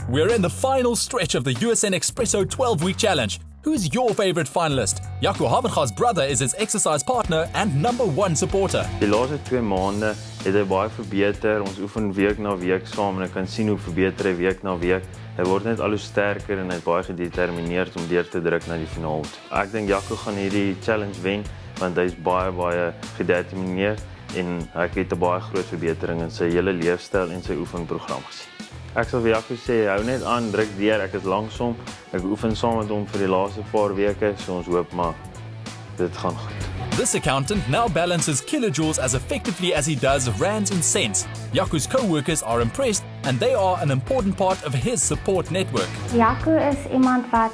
We're in the final stretch of the USN Expresso 12-week challenge. Who's your favorite finalist? Jaco Havenga's brother is his exercise partner and #1 supporter. Die laaste 2 maande het hy baie verbeter. Ons oefen week na week saam en ek kan sien hoe verbeter hy week na week. Hy word net al hoe sterker en hy is baie gedetermineerd om deur te druk na die finaal toe. Ek dink Jaco gaan hierdie challenge wen want hy is baie gedetermineerd en hy het 'n baie groot verbetering in sy hele leefstyl en sy oefenprogram gesien. Ek sal vir Jaco sê, hou net aan, druk deur, ek is langsom. Ek oefen saam met hom vir die laaste paar weke, so ons hoop maar dit gaan goed. This accountant now balances kilojoules as effectively as he does rands and cents. Jaco's co-workers are impressed and they are an important part of his support network. Jaco is iemand wat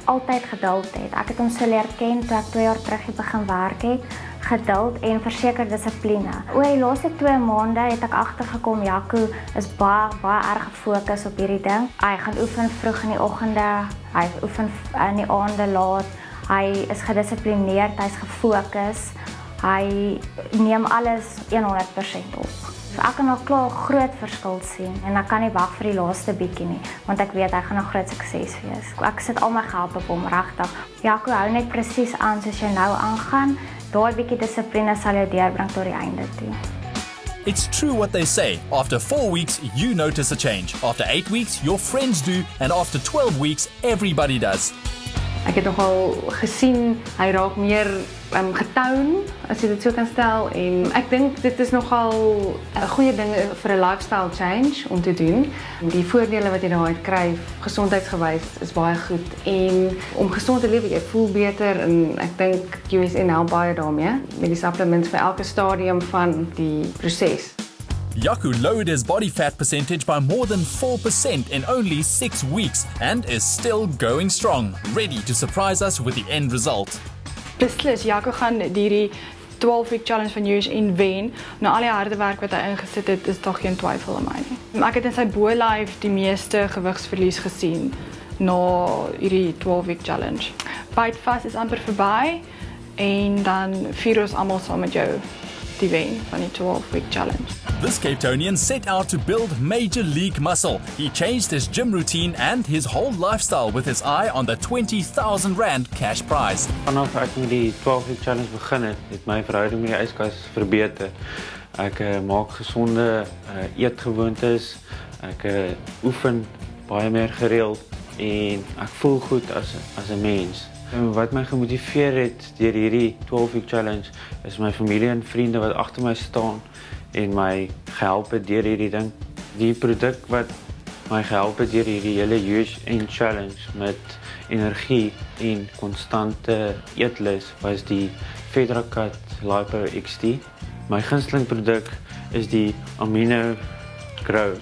altyd geduld het. Ek het hom so leer ken toe ek 2 jaar terug begin werk het. Geduld en verseker dissipline. Oor die laaste 2 maande het ek agtergekom Jaco is baie erg gefokus op hierdie ding. Hy gaan oefen vroeg in die oggende, hy oefen in die aande laat. Hy is gedissiplineerd, hy's gefokus. Hy neem alles 100% op. So ek kan al klaar groot verskil sien en ek kan nie wag vir die laaste bietjie nie, want ek weet hy gaan 'n groot sukses wees. Ek sit al my geld op hom regtig. Jaco hou net presies aan soos jy nou aangaan. Daai bietjie dissipline sal jou deurbring tot die einde toe. It's true what they say. After 4 weeks, you notice a change. After 8 weeks, your friends do. And after 12 weeks, everybody does. Ek het nogal gesien hy raak meer getown, as jy dit so kan stel, en ek dink dit is nogal 'n goeie ding vir 'n lifestyle change om te doen. Die voordele wat jy daaruit kry, gesondheidsgewys, is baie goed en om gesond te lewe, jy voel beter en ek dink USN help baie daarmee met die supplements vir elke stadium van die proses. Jaco lowered his body fat percentage by more than 4% in only 6 weeks and is still going strong, ready to surprise us with the end result. Beslis, Jaco gaan die 12-week challenge van USN wen. Na al die harde werk wat hy ingesit het, is daar geen twyfel in my nie. Ek het in sy bo-lyf die meeste gewigsverlies gesien na hierdie 12-week challenge. Byt vas is amper verby en dan vier ons almal saam met jou die wen van die 12-week challenge. This Cape Townian set out to build major league muscle. He changed his gym routine and his whole lifestyle with his eye on the R20,000 cash prize. Vanaf ek met die 12-week challenge begin het my verhouding met die yskas verbeter. Ek maak gesonde eetgewoontes, ek oefen baie meer gereeld en ek voel goed as 'n mens. En wat my gemotiveer het deur hierdie 12-week challenge is my familie en vriende wat agter my staan en my gehelp het deur hierdie ding. Die produk wat my gehelp het deur hierdie hele USN challenge met energie en konstante eetlus was die VedraCut Lipo XT. My gunsteling produk is die Amino Grow.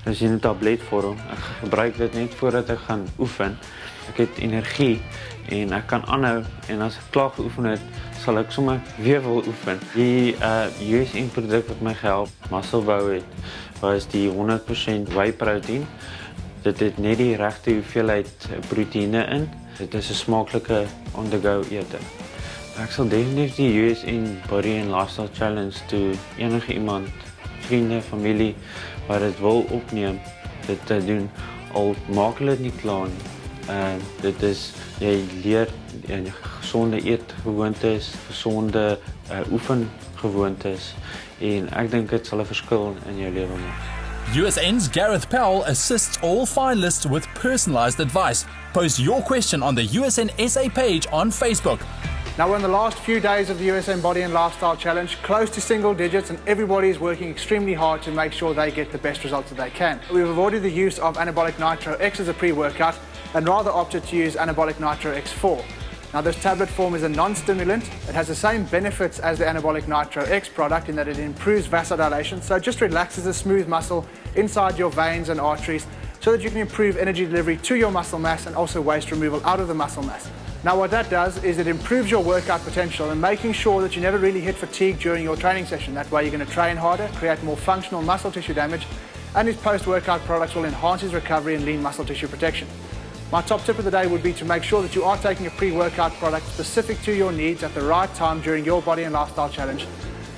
Dit is in 'n tabletvorm. Ek gebruik dit net voordat ek gaan oefen. Ek het energie en ek kan aanhou en as ek klaar geoefen het, sal ek sommer weer wil oefen. Die USN produk wat my gehelp muscle bou het, was die 100% whey protein. Dit het net die regte hoeveelheid proteïene in. Dit is 'n smaaklike on-the-go ete. Ek sal definitief die USN Body and Lifestyle Challenge toe enige iemand, vriende, familie wat dit wil opneem, dit te doen. Al maak hulle dit nie klaar nie. Dit is, jy leer gesonde eetgewoontes, gesonde oefengewoontes en ek dink dit sal 'n verskil in jou lewe maak. USN's Gareth Powell assists all finalists with personalized advice. Post your question on the USN SA page on Facebook. Now we're in the last few days of the USN Body and Lifestyle Challenge, close to single digits, and everybody is working extremely hard to make sure they get the best results that they can. We've avoided the use of Anabolic Nitro X as a pre-workout and rather opted to use Anabolic Nitro X4. Now this tablet form is a non-stimulant. It has the same benefits as the Anabolic Nitro X product in that it improves vasodilation, so it just relaxes the smooth muscle inside your veins and arteries so that you can improve energy delivery to your muscle mass and also waste removal out of the muscle mass. Now what that does is it improves your workout potential and making sure that you never really hit fatigue during your training session. That way you're going to train harder, create more functional muscle tissue damage, and his post-workout products will enhance his recovery and lean muscle tissue protection. My top tip of the day would be to make sure that you are taking a pre-workout product specific to your needs at the right time during your Body and Lifestyle Challenge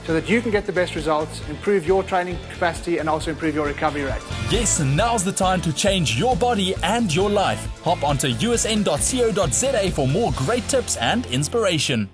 so that you can get the best results, improve your training capacity and also improve your recovery rate. Yes, now's the time to change your body and your life. Hop onto usn.co.za for more great tips and inspiration.